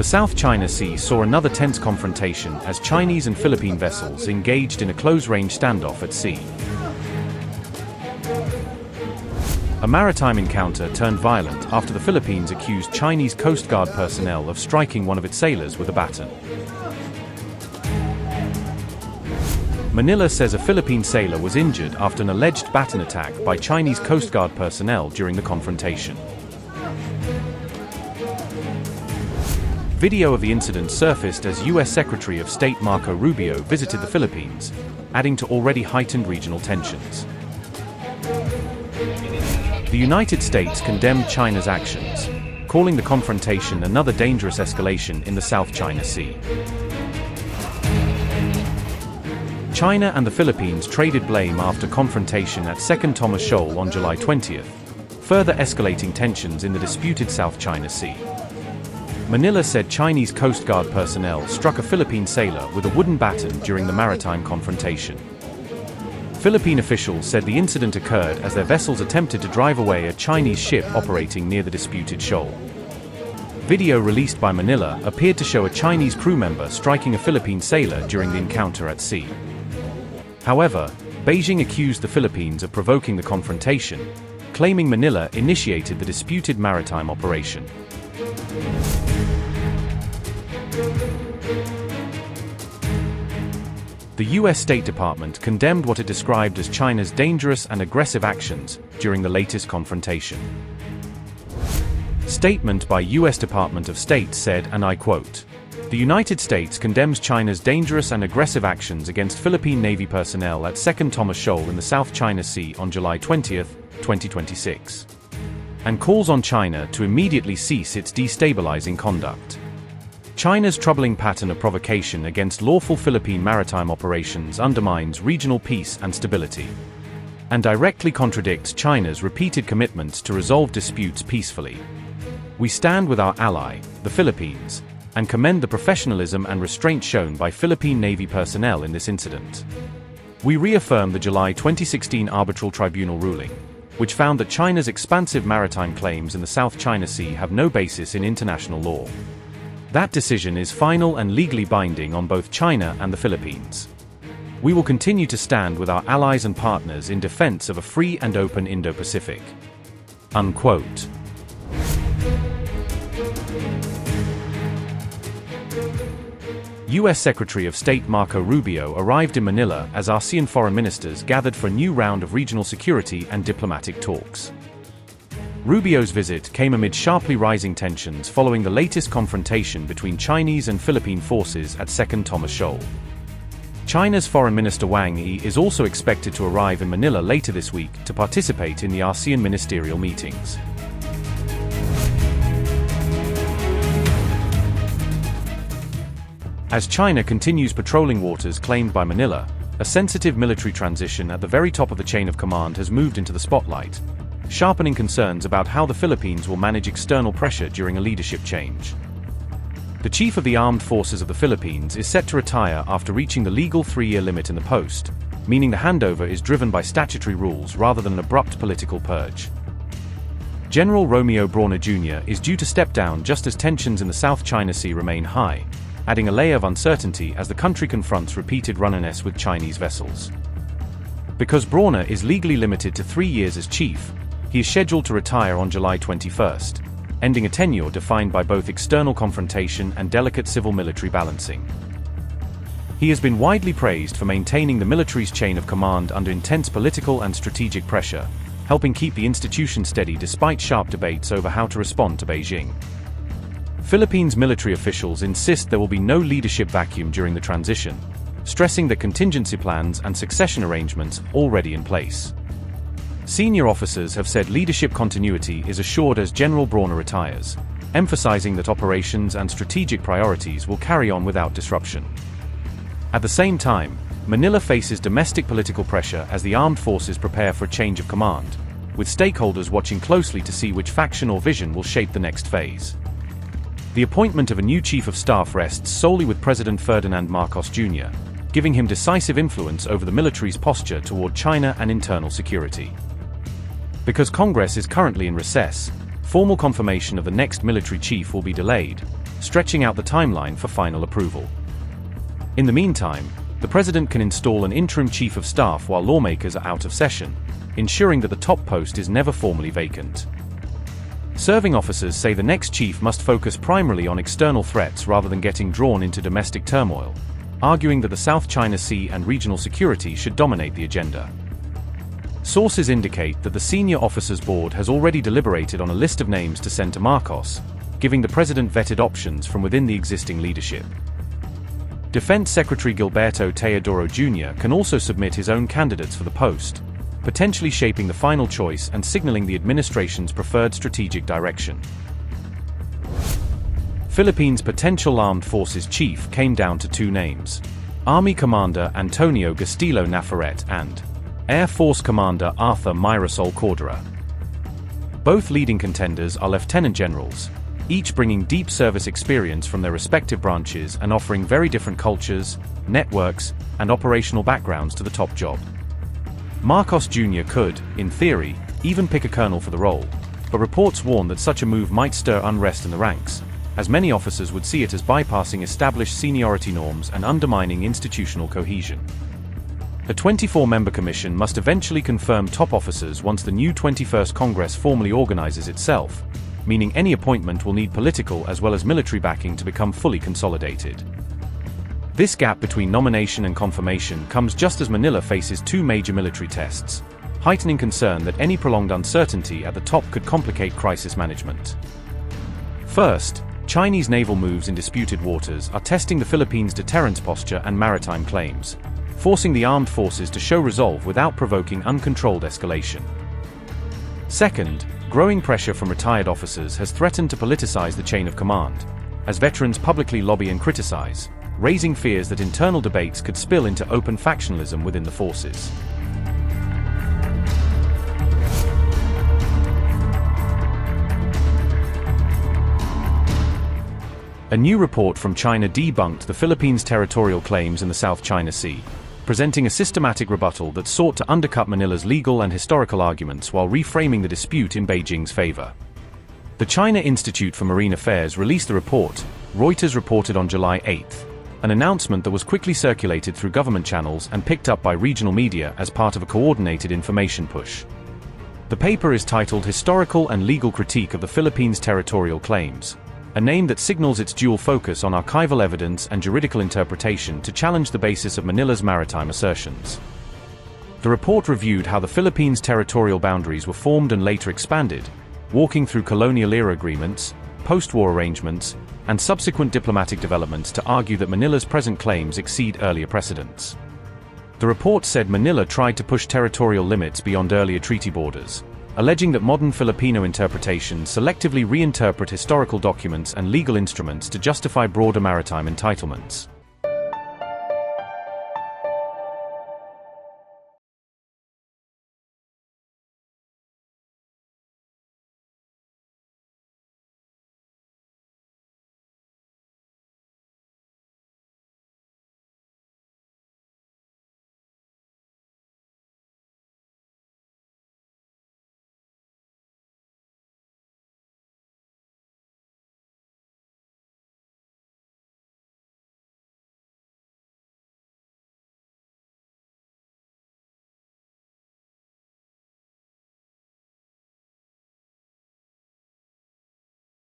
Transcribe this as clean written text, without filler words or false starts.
The South China Sea saw another tense confrontation as Chinese and Philippine vessels engaged in a close-range standoff at sea. A maritime encounter turned violent after the Philippines accused Chinese Coast Guard personnel of striking one of its sailors with a baton. Manila says a Philippine sailor was injured after an alleged baton attack by Chinese Coast Guard personnel during the confrontation. Video of the incident surfaced as U.S. Secretary of State Marco Rubio visited the Philippines, adding to already heightened regional tensions. The United States condemned China's actions, calling the confrontation another dangerous escalation in the South China Sea. China and the Philippines traded blame after confrontation at Second Thomas Shoal on July 20th, further escalating tensions in the disputed South China Sea. Manila said Chinese Coast Guard personnel struck a Philippine sailor with a wooden baton during the maritime confrontation. Philippine officials said the incident occurred as their vessels attempted to drive away a Chinese ship operating near the disputed shoal. Video released by Manila appeared to show a Chinese crew member striking a Philippine sailor during the encounter at sea. However, Beijing accused the Philippines of provoking the confrontation, claiming Manila initiated the disputed maritime operation. The U.S. State Department condemned what it described as China's dangerous and aggressive actions during the latest confrontation. Statement by U.S. Department of State said, and I quote, "The United States condemns China's dangerous and aggressive actions against Philippine Navy personnel at Second Thomas Shoal in the South China Sea on July 20, 2026, and calls on China to immediately cease its destabilizing conduct. China's troubling pattern of provocation against lawful Philippine maritime operations undermines regional peace and stability, and directly contradicts China's repeated commitments to resolve disputes peacefully. We stand with our ally, the Philippines, and commend the professionalism and restraint shown by Philippine Navy personnel in this incident. We reaffirm the July 2016 Arbitral Tribunal ruling, which found that China's expansive maritime claims in the South China Sea have no basis in international law. That decision is final and legally binding on both China and the Philippines. We will continue to stand with our allies and partners in defense of a free and open Indo-Pacific." Unquote. U.S. Secretary of State Marco Rubio arrived in Manila as ASEAN foreign ministers gathered for a new round of regional security and diplomatic talks. Rubio's visit came amid sharply rising tensions following the latest confrontation between Chinese and Philippine forces at Second Thomas Shoal. China's Foreign Minister Wang is also expected to arrive in Manila later this week to participate in the ASEAN ministerial meetings. As China continues patrolling waters claimed by Manila, a sensitive military transition at the very top of the chain of command has moved into the spotlight, sharpening concerns about how the Philippines will manage external pressure during a leadership change. The chief of the armed forces of the Philippines is set to retire after reaching the legal 3-year limit in the post, meaning the handover is driven by statutory rules rather than an abrupt political purge. General Romeo Brawner Jr. is due to step down just as tensions in the South China Sea remain high, adding a layer of uncertainty as the country confronts repeated run-ins with Chinese vessels. Because Brawner is legally limited to 3 years as chief, he is scheduled to retire on July 21st, ending a tenure defined by both external confrontation and delicate civil-military balancing. He has been widely praised for maintaining the military's chain of command under intense political and strategic pressure, helping keep the institution steady despite sharp debates over how to respond to Beijing. Philippines military officials insist there will be no leadership vacuum during the transition, stressing that contingency plans and succession arrangements are already in place. Senior officers have said leadership continuity is assured as General Brawner retires, emphasizing that operations and strategic priorities will carry on without disruption. At the same time, Manila faces domestic political pressure as the armed forces prepare for a change of command, with stakeholders watching closely to see which faction or vision will shape the next phase. The appointment of a new chief of staff rests solely with President Ferdinand Marcos Jr., giving him decisive influence over the military's posture toward China and internal security. Because Congress is currently in recess, formal confirmation of the next military chief will be delayed, stretching out the timeline for final approval. In the meantime, the president can install an interim chief of staff while lawmakers are out of session, ensuring that the top post is never formally vacant. Serving officers say the next chief must focus primarily on external threats rather than getting drawn into domestic turmoil, arguing that the South China Sea and regional security should dominate the agenda. Sources indicate that the Senior Officers Board has already deliberated on a list of names to send to Marcos, giving the president vetted options from within the existing leadership. Defense Secretary Gilberto Teodoro Jr. can also submit his own candidates for the post, potentially shaping the final choice and signaling the administration's preferred strategic direction. Philippines' potential armed forces chief came down to two names: Army Commander Antonio Gastillo Nafaret and Air Force Commander Arthur Mirasol Cordera. Both leading contenders are lieutenant generals, each bringing deep service experience from their respective branches and offering very different cultures, networks, and operational backgrounds to the top job. Marcos Jr. could, in theory, even pick a colonel for the role, but reports warn that such a move might stir unrest in the ranks, as many officers would see it as bypassing established seniority norms and undermining institutional cohesion. A 24-member commission must eventually confirm top officers once the new 21st Congress formally organizes itself, meaning any appointment will need political as well as military backing to become fully consolidated. This gap between nomination and confirmation comes just as Manila faces two major military tests, heightening concern that any prolonged uncertainty at the top could complicate crisis management. First, Chinese naval moves in disputed waters are testing the Philippines' deterrence posture and maritime claims, forcing the armed forces to show resolve without provoking uncontrolled escalation. Second, growing pressure from retired officers has threatened to politicize the chain of command, as veterans publicly lobby and criticize, raising fears that internal debates could spill into open factionalism within the forces. A new report from China debunked the Philippines' territorial claims in the South China Sea, presenting a systematic rebuttal that sought to undercut Manila's legal and historical arguments while reframing the dispute in Beijing's favor. The China Institute for Marine Affairs released the report, Reuters reported on July 8, an announcement that was quickly circulated through government channels and picked up by regional media as part of a coordinated information push. The paper is titled Historical and Legal Critique of the Philippines' Territorial Claims, a name that signals its dual focus on archival evidence and juridical interpretation to challenge the basis of Manila's maritime assertions. The report reviewed how the Philippines' territorial boundaries were formed and later expanded, walking through colonial-era agreements, post-war arrangements, and subsequent diplomatic developments to argue that Manila's present claims exceed earlier precedents. The report said Manila tried to push territorial limits beyond earlier treaty borders, alleging that modern Filipino interpretations selectively reinterpret historical documents and legal instruments to justify broader maritime entitlements.